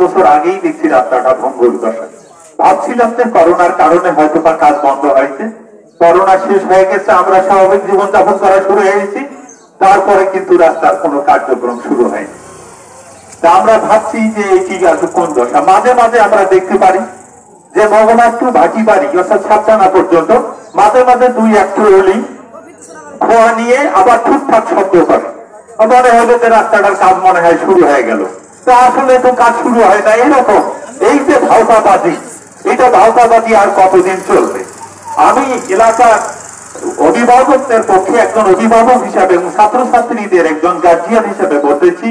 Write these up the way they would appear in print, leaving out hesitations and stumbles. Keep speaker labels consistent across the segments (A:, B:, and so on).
A: বছর আগেই দেখছি রাস্তাটা ভঙ্গুর দশা। ভাবছিলাম যে করোনার কারণে হয়তো বা কাজ বন্ধ হয়েছে, করোনা শেষ হয়ে গেছে, আমরা স্বাভাবিক জীবনযাপন করা শুরু হয়েছি, তারপরে কিন্তু রাস্তার কোনো কার্যক্রম শুরু হয়নি। তা আমরা ভাবছি যে এটি কোন দশা। মাঝে মাঝে আমরা দেখতে পারি যে মগনা টু ভাটিবাড়ি অর্থাৎ ছাপটানা পর্যন্ত মাঝে মাঝে দুই এক ট্রলি খোয়া নিয়ে আবার ঠিকঠাক শব্দ করে, মনে হলো যে রাস্তাটার কাজ মনে হয় শুরু হয়ে গেল। তা আসলে তো কাজ শুরু হয় না। এরকম এই যে ভাওতাবাজি, এটা ভাওতাবাজি আর কতদিন চলবে? আমি এলাকার অভিভাবকদের পক্ষে একজন অভিভাবক হিসাবে এবং ছাত্রছাত্রীদের একজন গার্জিয়ান হিসেবে বলতেছি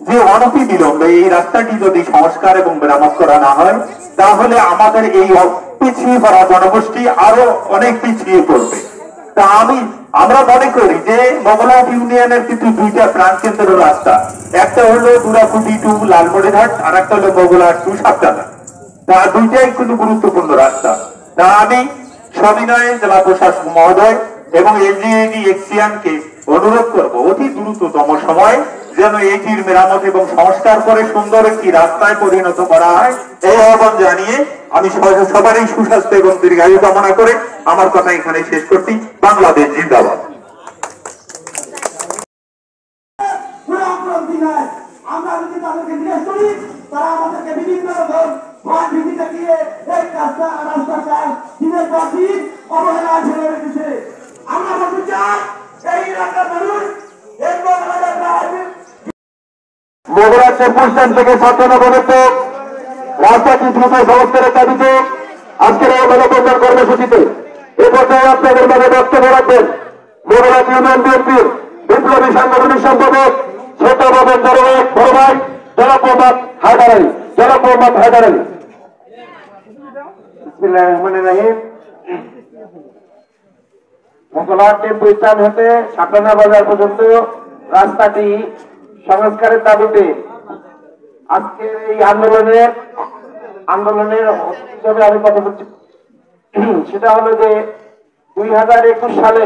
A: যে অনতি বিলম্বে এই রাস্তাটি যদি সংস্কার এবং মেরামত করা না হয়, তাহলে আমাদের এই পিছিয়ে পড়া জনগোষ্ঠী আরো অনেক পিছিয়ে পড়বে। তা আমরা মনে করি যে মগলাহাট ইউনিয়নের কিন্তু দুইটা প্রাণ কেন্দ্রের রাস্তা, একটা হলো দুরাকুটি টু লালমনিরহাট, আর একটা হলো মগলাহাট টু সাবটানা। তা দুইটাই কিন্তু গুরুত্বপূর্ণ রাস্তা। তা আমি সবিনয়ে জেলা প্রশাসক মহোদয় এবং এলজিইডি এক্সিয়ানকে অনুরোধ করব অতি দ্রুততম সময়ে যেন এটির মেরামত এবং সংস্কার করে সুন্দর একটি রাস্তায় পরিণত করা হয়, এই আহ্বান জানিয়ে আমি সবারই সুস্বাস্থ্য এবং দীর্ঘায়ু কামনা করে আমার কথা এখানে শেষ করছি। বাংলাদেশ জিন্দাবাদ।
B: আমরা যদি তাদেরকে জিজ্ঞেস করি, তারা আমাদেরকে বিভিন্ন রকম ভয় ভীতি দেখিয়ে এই রাস্তাটা দিনের পর দিন অবহেলা ছেড়ে রেখেছে। আমরা বলতে চাই এই এলাকার মানুষ
A: মগরা চেকপোস্ট স্ট্যান্ড থেকে ছাত্রনা পর্যন্ত রাস্তাটি দ্রুত সংস্কারের দাবিতে আজকের এই মানববন্ধন কর্মসূচিতে এ পর্যায়ে আপনাদের মাঝে বক্তব্য রাখবেন মগরা ইউনিয়ন বিএনপির বিপ্লবী সাংগঠনিক সম্পাদক ছোট বাবের এক বড় ভাই জনাব মোহাম্মদ হায়দার আলী। জনাব মোহাম্মদ হায়দার আলী। বিসমিল্লাহির রহমানির রহিম। মগলাহাট টেম্পু স্ট্যান্ড হতে ছাপটানা বাজার পর্যন্ত রাস্তাটি সংস্কারের দাবিতে আজকের এই আন্দোলনের হিসাবে আমি কথা বলছি। সেটা হলো যে 2021 সালে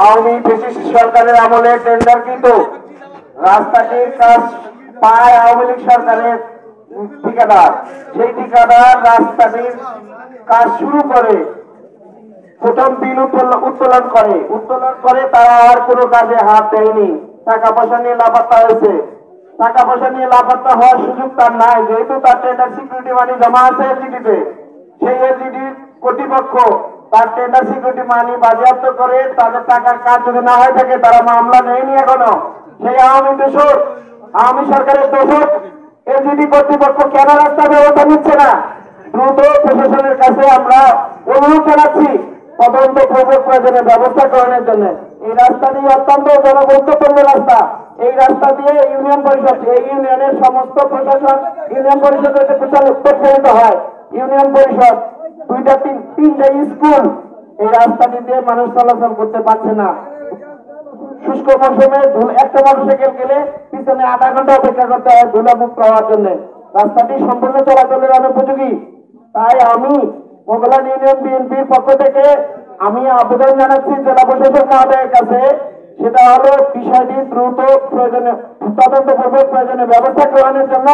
A: আওয়ামী ফ্যাসিস্ট সরকারের আমলে টেন্ডারকৃত রাস্তাটির কাজ পায় আওয়ামী লীগ সরকারের ঠিকাদার। সেই ঠিকাদার রাস্তাটির কাজ শুরু করে প্রথম বিল উত্তোলন করে তারা আর কোনো কাজে হাত দেয়নি। টাকা পয়সা নিয়ে লাপাত্তা হয়েছে। টাকা পয়সা নিয়ে লাপাত্তা হওয়ার সুযোগ তার নাই, যেহেতু তার টেন্ডার সিকিউরিটি মানি জমা আছে এলজিডিতে। সেই এলজিডির কর্তৃপক্ষ তার টেন্ডার সিকিউরিটি মানি বাজেয়াপ্ত করে তাদের টাকার কাজ যদি না হয়ে থাকে তারা মামলা নেয়নি এখনো। সেই আওয়ামী সরকারের দোষক এলজিডি কর্তৃপক্ষ কেন রাস্তা ব্যবস্থা নিচ্ছে না? দ্রুত প্রশাসনের কাছে আমরা অনুরোধ জানাচ্ছি তদন্ত পূর্বক প্রয়োজনে ব্যবস্থা গ্রহণের জন্য। এই রাস্তাটি অত্যন্ত জনগুরুত্বপূর্ণ রাস্তা। এই রাস্তা দিয়ে ইউনিয়ন পরিষদ, এই ইউনিয়নের সমস্ত প্রশাসন ইউনিয়ন পরিষদের পরিচালিত হয়। ইউনিয়ন পরিষদ তিনটা স্কুল, এই রাস্তাটি দিয়ে মানুষ চলাচল করতে পারছে না। শুষ্ক মৌসুমে একটা মোটরসাইকেল গেলে পিছনে আধা ঘন্টা অপেক্ষা করতে হয় ধুলা মুক্ত হওয়ার জন্য। রাস্তাটি সম্পূর্ণ চলাচলের অনুপযোগী। তাই আমি মগলাহাট ইউনিয়ন বিএনপির পক্ষ থেকে আমি আবেদন জানাচ্ছি জেলা প্রশাসক মহোদয়ের কাছে, সেটা হলো বিষয়টি দ্রুত প্রয়োজনে তদন্তপূর্বক প্রয়োজনে ব্যবস্থা গ্রহণের জন্য